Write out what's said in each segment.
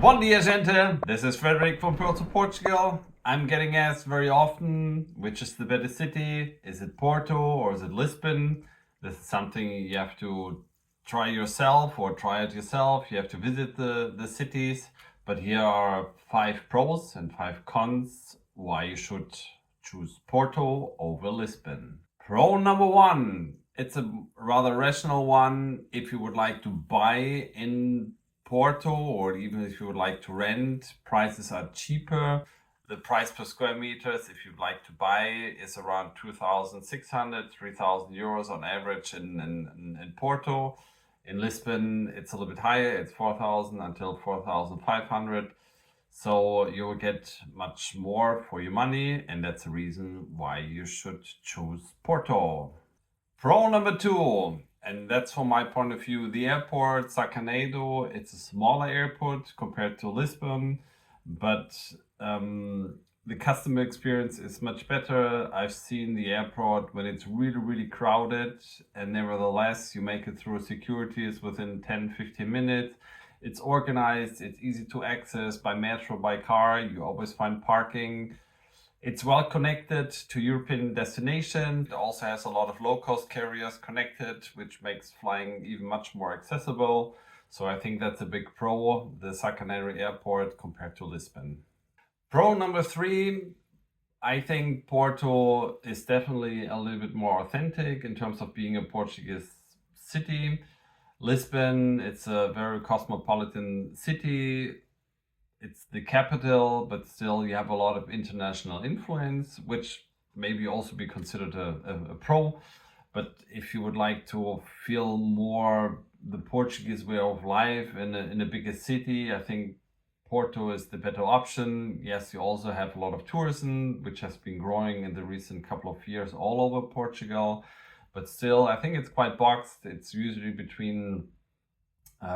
Bom dia, gente. This is Frederick from Porto, Portugal. I'm getting asked very often, which is the better city? Is it Porto or is it Lisbon? This is something you have to try yourself or try it yourself. You have to visit the cities. But here are 5 pros and 5 cons why you should choose Porto over Lisbon. Pro number 1. It's a rather rational one. If you would like to buy in Porto, or even if you would like to rent, prices are cheaper. The price per square meters, if you'd like to buy, is around 2,600, 3,000 euros on average in Porto. In Lisbon, it's a little bit higher. It's 4,000 until 4,500. So you will get much more for your money, and that's the reason why you should choose Porto. Pro number 2, and that's from my point of view, the airport, Sacanedo. It's a smaller airport compared to Lisbon, but the customer experience is much better. I've seen the airport when it's really, really crowded, and nevertheless, you make it through securities within 10-15 minutes. It's organized, it's easy to access by metro, by car. You always find parking. It's well connected to European destinations. It also has a lot of low-cost carriers connected, which makes flying even much more accessible. So I think that's a big pro, the Sacaneiro airport compared to Lisbon. Pro number 3, I think Porto is definitely a little bit more authentic in terms of being a Portuguese city. Lisbon, it's a very cosmopolitan city. It's the capital, but still you have a lot of international influence, which maybe also be considered a pro. But if you would like to feel more the Portuguese way of life in a bigger city, I think Porto is the better option. Yes, you also have a lot of tourism, which has been growing in the recent couple of years all over Portugal. But still, I think it's quite boxed. It's usually between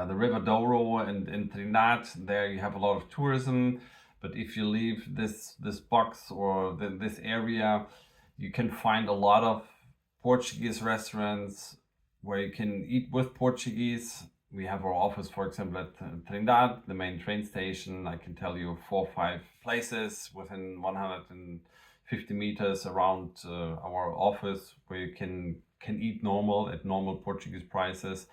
the River Douro and Trinidad. There you have a lot of tourism. But if you leave this box or this area, you can find a lot of Portuguese restaurants where you can eat with Portuguese. We have our office, for example, at Trinidad, the main train station. I can tell you 4 or 5 places within 150 meters around our office where you can eat at normal Portuguese prices.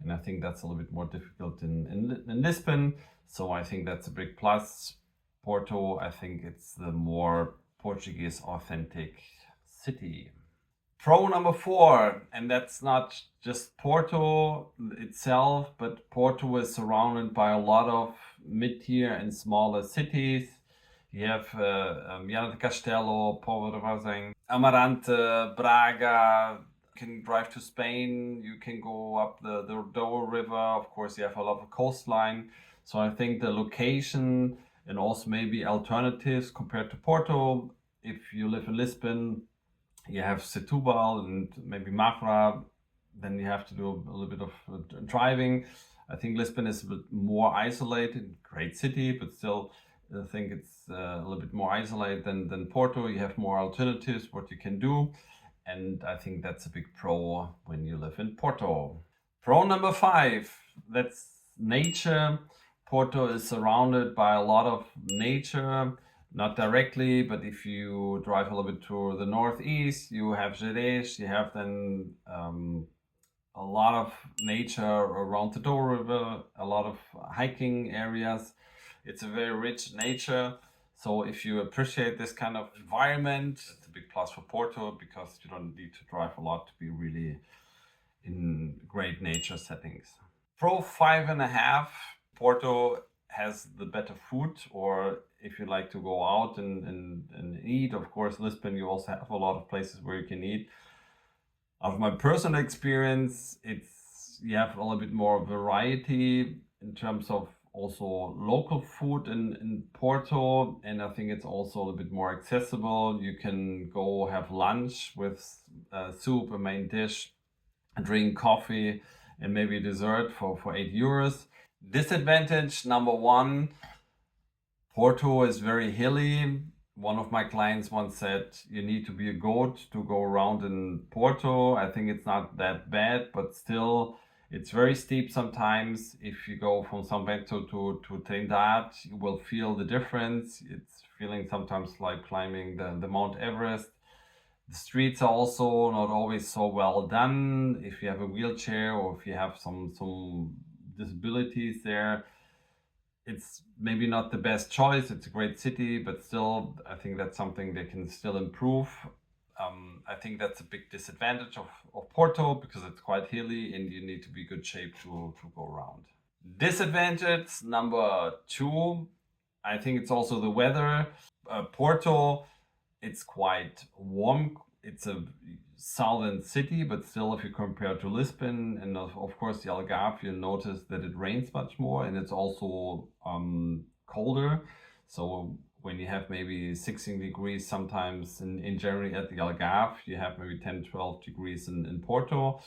And I think that's a little bit more difficult in Lisbon. So I think that's a big plus. Porto, I think it's the more Portuguese authentic city. Pro number 4, and that's not just Porto itself, but Porto is surrounded by a lot of mid-tier and smaller cities. You have Viana do Castelo, Póvoa de Varzim, Amarante, Braga. You can drive to Spain, you can go up the Douro River. Of course, you have a lot of coastline. So I think the location and also maybe alternatives compared to Porto. If you live in Lisbon, you have Setúbal and maybe Mafra, then you have to do a little bit of driving. I think Lisbon is a bit more isolated, great city, but still I think it's a little bit more isolated than Porto. You have more alternatives, what you can do. And I think that's a big pro when you live in Porto. Pro number 5, that's nature. Porto is surrounded by a lot of nature, not directly, but if you drive a little bit to the northeast, you have Gerês, you have then a lot of nature around the Douro River, a lot of hiking areas. It's a very rich nature. So if you appreciate this kind of environment, it's a big plus for Porto because you don't need to drive a lot to be really in great nature settings. Pro 5.5, Porto has the better food, or if you like to go out and eat, of course, Lisbon, you also have a lot of places where you can eat. Of my personal experience, you have a little bit more variety in terms of also local food in Porto, and I think it's also a little bit more accessible. You can go have lunch with soup, a main dish, drink coffee, and maybe a dessert for 8 euros. Disadvantage number 1, Porto is very hilly. One of my clients once said you need to be a goat to go around in Porto. I think it's not that bad, but still It's very steep sometimes. If you go from São Bento to Trindade, you will feel the difference. It's feeling sometimes like climbing the Mount Everest. The streets are also not always so well done. If you have a wheelchair or if you have some disabilities there, it's maybe not the best choice. It's a great city, but still, I think that's something they can still improve. I think that's a big disadvantage of Porto because it's quite hilly and you need to be good shape to go around. Disadvantage number 2, I think it's also the weather. Porto, it's quite warm. It's a southern city, but still, if you compare to Lisbon and of course the Algarve, you'll notice that it rains much more and it's also colder. So when you have maybe 16 degrees sometimes in January at the Algarve, you have maybe 10, 12 degrees in Porto.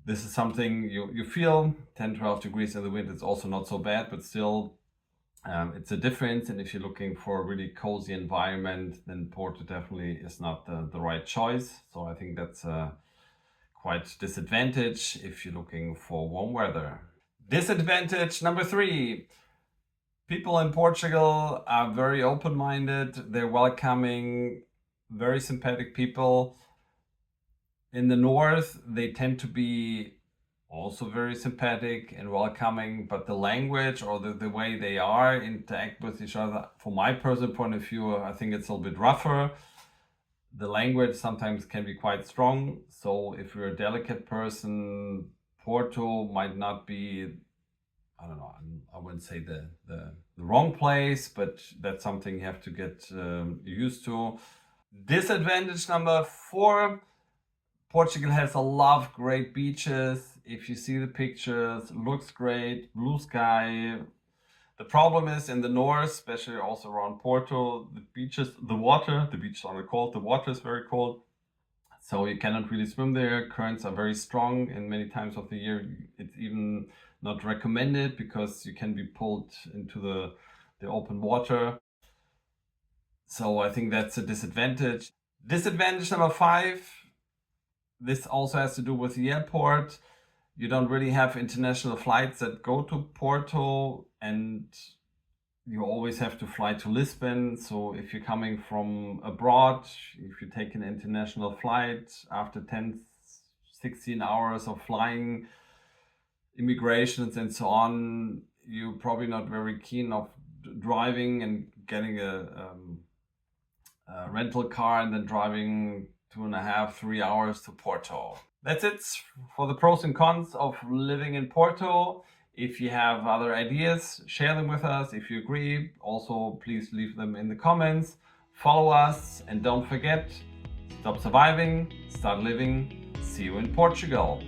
This is something you feel. 10, 12 degrees in the winter, it's also not so bad, but still it's a difference. And if you're looking for a really cozy environment, then Porto definitely is not the right choice. So I think that's quite disadvantage if you're looking for warm weather. Disadvantage number 3. People in Portugal are very open-minded. They're welcoming, very sympathetic people. In the north, they tend to be also very sympathetic and welcoming, but the language or the way they are interact with each other, from my personal point of view, I think it's a little bit rougher. The language sometimes can be quite strong. So if you're a delicate person, Porto might not be, I don't know, I wouldn't say the wrong place, but that's something you have to get used to. Disadvantage number 4, Portugal has a lot of great beaches. If you see the pictures, looks great, blue sky. The problem is in the north, especially also around Porto, the beaches aren't cold, the water is very cold. So you cannot really swim there. Currents are very strong and many times of the year it's even not recommended because you can be pulled into the open water. So I think that's a disadvantage. Disadvantage number 5, this also has to do with the airport. You don't really have international flights that go to Porto, and you always have to fly to Lisbon. So if you're coming from abroad, if you take an international flight, after 10, 16 hours of flying, immigrations and so on, you're probably not very keen of driving and getting a rental car and then driving 2.5, 3 hours to Porto. That's it for the pros and cons of living in Porto. If you have other ideas, share them with us. If you agree, also please leave them in the comments. Follow us and don't forget, stop surviving, start living. See you in Portugal.